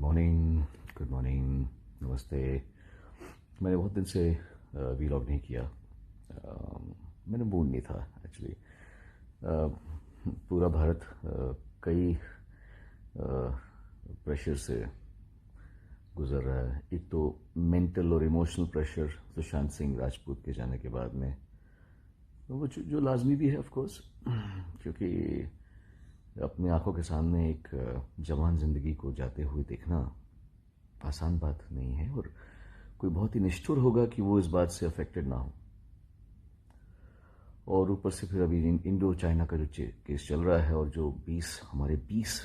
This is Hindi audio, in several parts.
मॉर्निंग, गुड मॉर्निंग, नमस्ते। मैंने बहुत दिन से वीलॉग नहीं किया। मैंने मूड नहीं था एक्चुअली। पूरा भारत कई प्रेशर से गुजर रहा है। एक तो मेंटल और इमोशनल प्रेशर सुशांत सिंह राजपूत के जाने के बाद में, वो जो लाजमी भी है ऑफ कोर्स, क्योंकि अपनी आंखों के सामने एक जवान जिंदगी को जाते हुए देखना आसान बात नहीं है, और कोई बहुत ही निष्ठुर होगा कि वो इस बात से अफेक्टेड ना हो। और ऊपर से फिर अभी इंडो चाइना का जो केस चल रहा है, और जो हमारे 20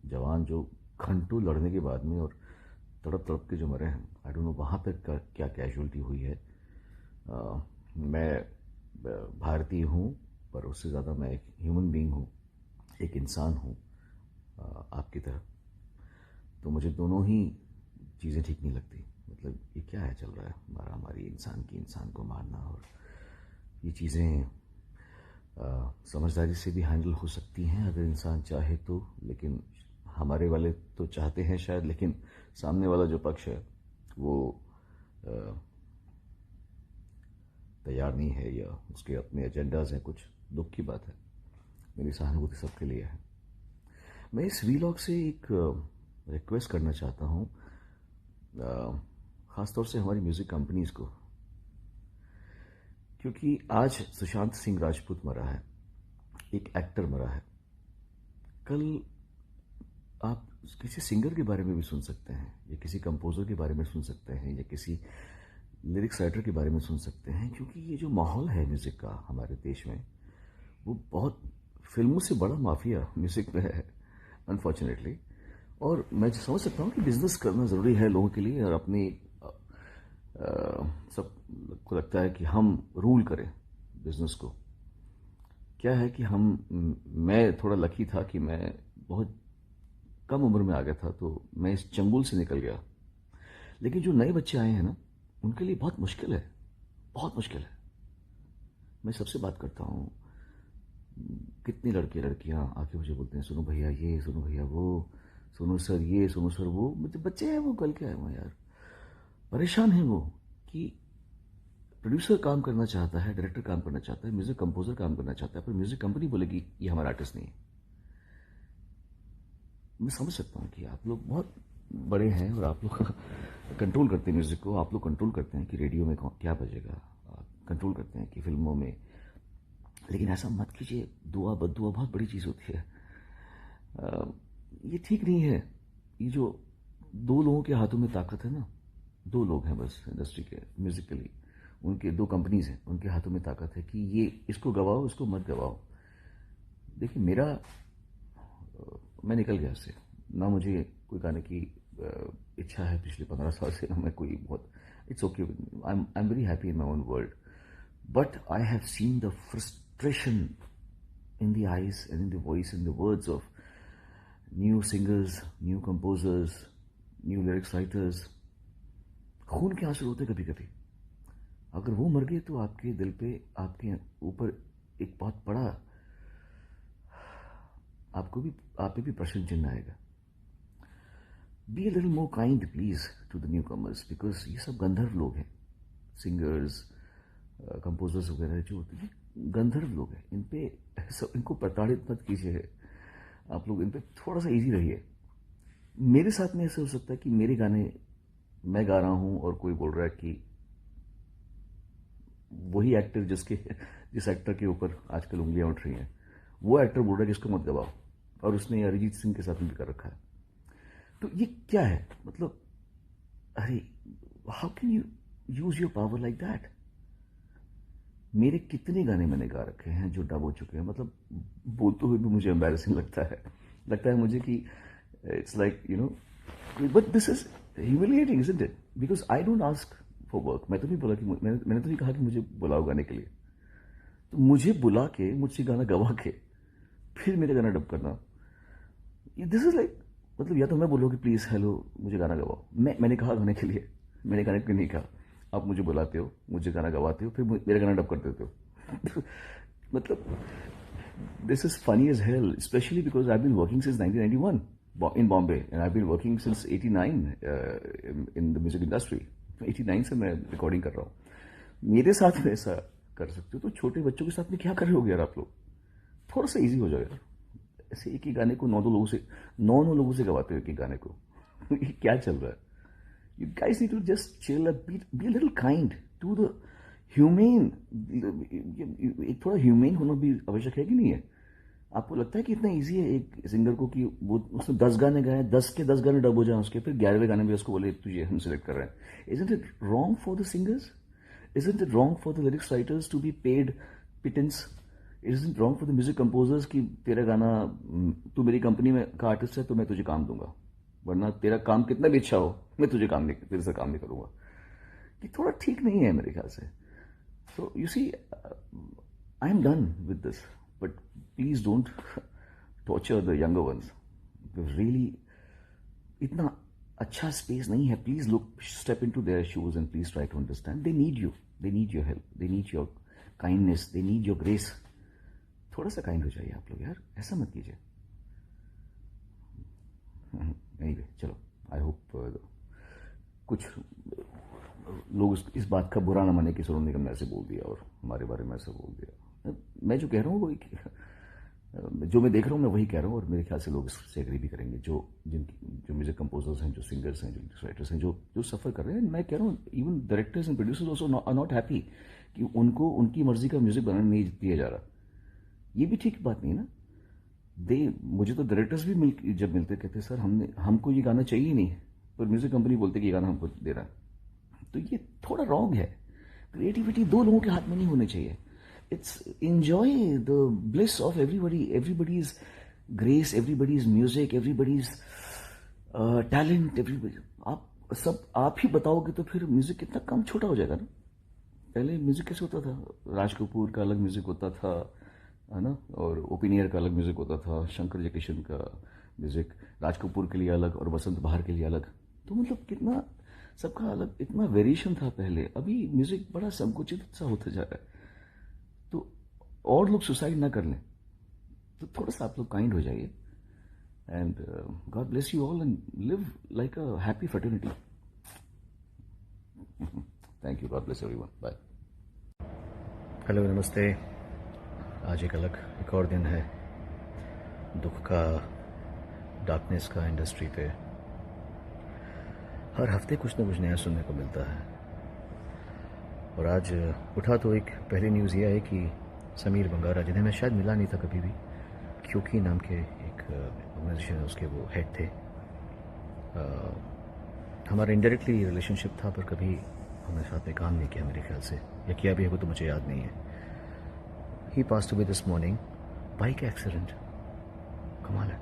जवान जो घंटों लड़ने के बाद में और तड़प तड़प के जो मरे हैं, आई डोंट नो वहाँ पर क्या कैजुअलिटी हुई है। मैं भारतीय हूँ, पर उससे ज़्यादा मैं एक ह्यूमन बीइंग हूँ, एक इंसान हूँ आपकी तरह। तो मुझे दोनों ही चीज़ें ठीक नहीं लगती। मतलब ये क्या है चल रहा है, हमारी इंसान को मारना, और ये चीज़ें समझदारी से भी हैंडल हो सकती हैं अगर इंसान चाहे तो, लेकिन हमारे वाले तो चाहते हैं शायद, लेकिन सामने वाला जो पक्ष है वो तैयार नहीं है, या उसके अपने एजेंडाज हैं। कुछ दुख की बात है। मेरी सहानुभूति सबके लिए है। मैं इस वीलॉग से एक रिक्वेस्ट करना चाहता हूँ, ख़ासतौर से हमारी म्यूज़िक कंपनीज को, क्योंकि आज सुशांत सिंह राजपूत मरा है, एक एक्टर मरा है। कल आप किसी सिंगर के बारे में भी सुन सकते हैं, या किसी कंपोज़र के बारे में सुन सकते हैं, या किसी लिरिक्स राइटर के बारे में सुन सकते हैं। क्योंकि ये जो माहौल है म्यूज़िक का हमारे देश में, वो बहुत फिल्मों से बड़ा माफिया म्यूज़िक में है अनफॉर्चुनेटली। और मैं समझ सकता हूँ कि बिजनेस करना ज़रूरी है लोगों के लिए, और अपनी सबको लगता है कि हम रूल करें बिजनेस को। क्या है कि मैं थोड़ा लकी था कि मैं बहुत कम उम्र में आ गया था, तो मैं इस चंगुल से निकल गया। लेकिन जो नए बच्चे आए हैं ना, उनके लिए बहुत मुश्किल है, बहुत मुश्किल है। मैं सबसे बात करता हूँ, कितनी लड़के लड़कियां आके मुझे बोलते हैं, सुनो भैया ये, सुनो भैया वो, सुनो सर ये, सुनो सर वो। मतलब बच्चे हैं वो, कल क्या है वो यार, परेशान हैं वो कि प्रोड्यूसर काम करना चाहता है, डायरेक्टर काम करना चाहता है, म्यूजिक कंपोजर काम करना चाहता है, पर म्यूजिक कंपनी बोलेगी ये हमारा आर्टिस्ट नहीं है। मैं समझ सकता हूँ कि आप लोग बहुत बड़े हैं और आप लोग कंट्रोल करते हैं म्यूजिक को, आप लोग कंट्रोल करते हैं कि रेडियो में क्या बजेगा, कंट्रोल करते हैं कि फिल्मों में। लेकिन ऐसा मत कीजिए, दुआ बद्दुआ बहुत बड़ी चीज़ होती है। ये ठीक नहीं है। ये जो दो लोगों के हाथों में ताकत है ना, दो लोग हैं बस इंडस्ट्री के, म्यूजिकली उनके दो कंपनीज हैं, उनके हाथों में ताकत है कि ये इसको गवाओ, इसको मत गवाओ। देखिए मैं निकल गया इससे ना, मुझे कोई गाने की इच्छा है पिछले 15 साल से, ना मैं कोई बहुत, it's okay, I am very happy in my own world. But I have seen the frustration in the eyes and in the voice and the words of new singers, new composers, new lyrics writers. खून के आंसू होते कभी कभी। अगर वो मर गए तो आपके दिल पे, आपके ऊपर एक बहुत बड़ा, आप पे भी प्रश्न चिन्ह आएगा। Be a little more kind please to the newcomers, because ये सब गंधर्व लोग हैं, सिंगर्स, कंपोजर्स वगैरह जो होते हैं, गंधर्व लोग हैं। इनको प्रताड़ित मत कीजिए आप लोग, इन पे थोड़ा सा इजी रहिए। मेरे साथ में ऐसे हो सकता है कि मेरे गाने मैं गा रहा हूं और कोई बोल रहा है कि वही एक्टर जिस एक्टर के ऊपर आजकल उंगलियां उठ रही हैं, वो एक्टर बोल रहा है कि इसको मत गवाओ, और उसने अरिजीत सिंह के साथ भी कर रखा है। तो ये क्या है मतलब, अरे how can you use your power like that. मेरे कितने गाने मैंने गा रखे हैं जो डब हो चुके हैं, मतलब बोलते हुए भी मुझे एम्बैरेसिंग लगता है मुझे कि it's like you know, but this is humiliating isn't it, because I don't ask for work. मैं तो नहीं बोला कि मैंने तो नहीं कहा कि मुझे बुलाओ गाने के लिए। तो मुझे बुला के, मुझसे गाना गवा के, फिर मेरे गाना डब करना, दिस इज लाइक, मतलब या तो मैं बोलूँ कि प्लीज हेलो मुझे गाना गवाओ, मैंने कहा गाने के लिए, मैंने गाने के लिए नहीं कहा। आप मुझे बुलाते हो, मुझे गाना गवाते हो, फिर मेरा गाना डब कर देते हो। मतलब this is funny as hell, specially because I been working since 1991। in Bombay, and I've been working since 89 in the music industry. 89 से मैं रिकॉर्डिंग कर रहा हूँ। मेरे साथ में ऐसा कर सकते हो तो छोटे बच्चों के साथ में क्या कर रहे हो यार आप लोग? थोड़ा सा इजी हो जाए यार। ऐसे एक ही गाने को नौ लोगों से गवाते हो एक ही गाने को। ये क्या चल रहा है? You guys need to just chill and be a little kind to the humane. एक थोड़ा ह्यूमेन होना भी आवश्यक है कि नहीं है? आपको लगता है कि इतना इजी है एक सिंगर को कि वो उसने 10 गाने गाए, 10 के 10 गाने डब हो जाए उसके, फिर 11वें गाने में उसको बोले तुझे हम सिलेक्ट कर रहे हैं? Isn't it wrong for the singers? Isn't it wrong for the lyrics writers to be paid pittance? Isn't it wrong for the music composers कि तेरा गाना, तू मेरी कंपनी में का आर्टिस्ट है तो मैं तुझे काम दूंगा, वरना तेरा काम कितना भी अच्छा हो मैं तुझे तेरे से काम नहीं करूंगा? ये थोड़ा ठीक नहीं है मेरे ख्याल से। So you see, I am done with this, but please don't torture the younger ones. Really इतना अच्छा स्पेस नहीं है। Please look, step into their shoes and please try to understand. They need you, they need your help, they need your kindness, they need your grace. थोड़ा सा काइंड हो जाइए आप लोग यार, ऐसा मत कीजिए। Anyway, चलो, आई होप कुछ लोग इस बात का बुरा ना माने कि सोनू निगम ने ऐसे बोल दिया और हमारे बारे में ऐसा बोल दिया। मैं जो कह रहा हूँ वही, जो मैं देख रहा हूँ मैं वही कह रहा हूँ, और मेरे ख्याल से लोग इससे एग्री भी करेंगे, जो म्यूजिक कंपोजर्स हैं, जो सिंगर्स हैं, जो राइटर्स हैं, जो सफ़र कर रहे हैं। मैं कह रहा हूँ even directors and producers also are not happy कि उनको उनकी मर्जी का म्यूजिक बनाने नहीं दिया जा रहा। ये भी ठीक बात नहीं ना। मुझे तो डायरेक्टर्स भी जब मिलते कहते सर हमको ये गाना चाहिए नहीं, पर म्यूजिक कंपनी बोलते कि ये गाना हमको दे रहा है। तो ये थोड़ा रॉन्ग है। क्रिएटिविटी दो लोगों के हाथ में नहीं होनी चाहिए। It's enjoy the bliss of everybody's grace, everybody's music, everybody's talent, everybody. आप ही बताओगे तो फिर म्यूजिक कितना कम छोटा हो जाएगा ना। पहले म्यूजिक कैसे होता था? राज कपूर का अलग म्यूजिक होता था, है ना, और ओपिनियर का अलग म्यूजिक होता था, शंकर जयकिशन का म्यूजिक राज कपूर के लिए अलग और बसंत बहार के लिए अलग। तो मतलब कितना सबका अलग, इतना वेरिएशन था पहले। अभी म्यूजिक बड़ा संकुचित सा होता जा रहा है। तो और लोग सुसाइड ना कर लें, तो थोड़ा सा आप लोग काइंड हो जाइए। And God bless you all and live like a happy fraternity. Thank you, God bless everyone, bye. Hello, नमस्ते। आज एक और दिन है दुख का, डार्कनेस का इंडस्ट्री पे। हर हफ्ते कुछ ना कुछ नया सुनने को मिलता है। और आज उठा तो एक पहली न्यूज़ ये है कि समीर बंगारा, जिन्हें मैं शायद मिला नहीं था कभी भी, क्योंकि नाम के एक ऑर्गेनाइजेशन है उसके वो हेड थे। हमारा इनडायरेक्टली रिलेशनशिप था, पर कभी हमने साथ में काम नहीं किया मेरे ख्याल से, या किया भी है तो मुझे याद नहीं है। He passed away this morning, bike accident. कमाल है।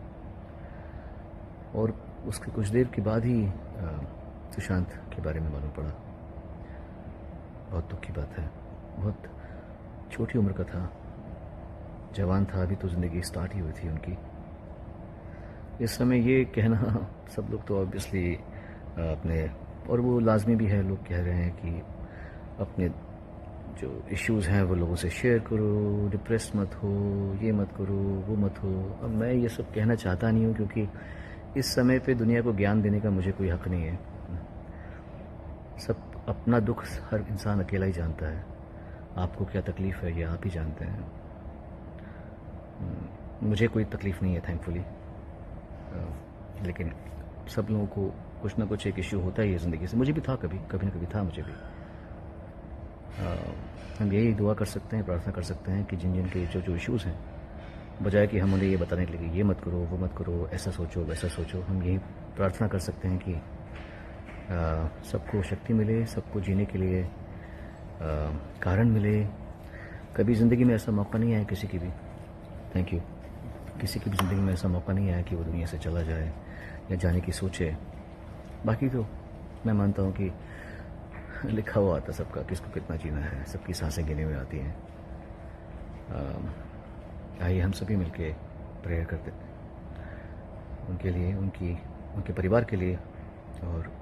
और उसके कुछ देर के बाद ही सुशांत के बारे में मालूम पड़ा। बहुत दुख की बात है। बहुत छोटी उम्र का था, जवान था, अभी तो ज़िंदगी स्टार्ट ही हुई थी उनकी। इस समय ये कहना सब लोग तो ऑब्वियसली अपने, और वो लाजमी भी है, लोग कह रहे हैं कि अपने जो इश्यूज़ हैं वो लोगों से शेयर करो, डिप्रेस मत हो, ये मत करो, वो मत हो। अब मैं ये सब कहना चाहता नहीं हूँ, क्योंकि इस समय पे दुनिया को ज्ञान देने का मुझे कोई हक़ नहीं है। सब अपना दुख हर इंसान अकेला ही जानता है। आपको क्या तकलीफ़ है ये आप ही जानते हैं। मुझे कोई तकलीफ़ नहीं है थैंकफुली, लेकिन सब लोगों को कुछ ना कुछ एक इश्यू होता ही है ज़िंदगी से। मुझे भी था, कभी ना कभी था मुझे भी। हम यही दुआ कर सकते हैं, प्रार्थना कर सकते हैं कि जिन के जो इश्यूज़ हैं, बजाय कि हम उन्हें ये बताने के लिए ये मत करो, वो मत करो, ऐसा सोचो, वैसा सोचो, हम यही प्रार्थना कर सकते हैं कि सबको शक्ति मिले, सबको जीने के लिए कारण मिले। कभी ज़िंदगी में ऐसा मौका नहीं आया किसी की भी, थैंक यू, किसी की भी ज़िंदगी में ऐसा मौका नहीं आया कि वो दुनिया से चला जाए या जाने की सोचे। बाकी तो मैं मानता हूँ कि लिखा हुआ आता सबका, किसको कितना जीना है, सबकी सांसें गिने हुए आती हैं। आइए हम सभी मिलके प्रेयर करते हैं उनके लिए, उनके परिवार के लिए। और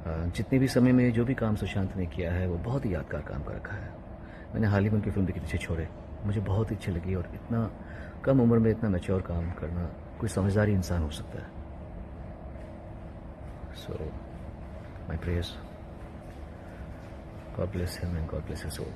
जितने भी समय में जो भी काम सुशांत ने किया है वो बहुत ही यादगार काम कर रखा है। मैंने हाल ही में उनकी फिल्म देखी थी छोड़े, मुझे बहुत ही अच्छी लगी। और इतना कम उम्र में इतना मैच्योर काम करना कोई समझदारी इंसान हो सकता है. So, my prayers. God bless him and God bless his soul.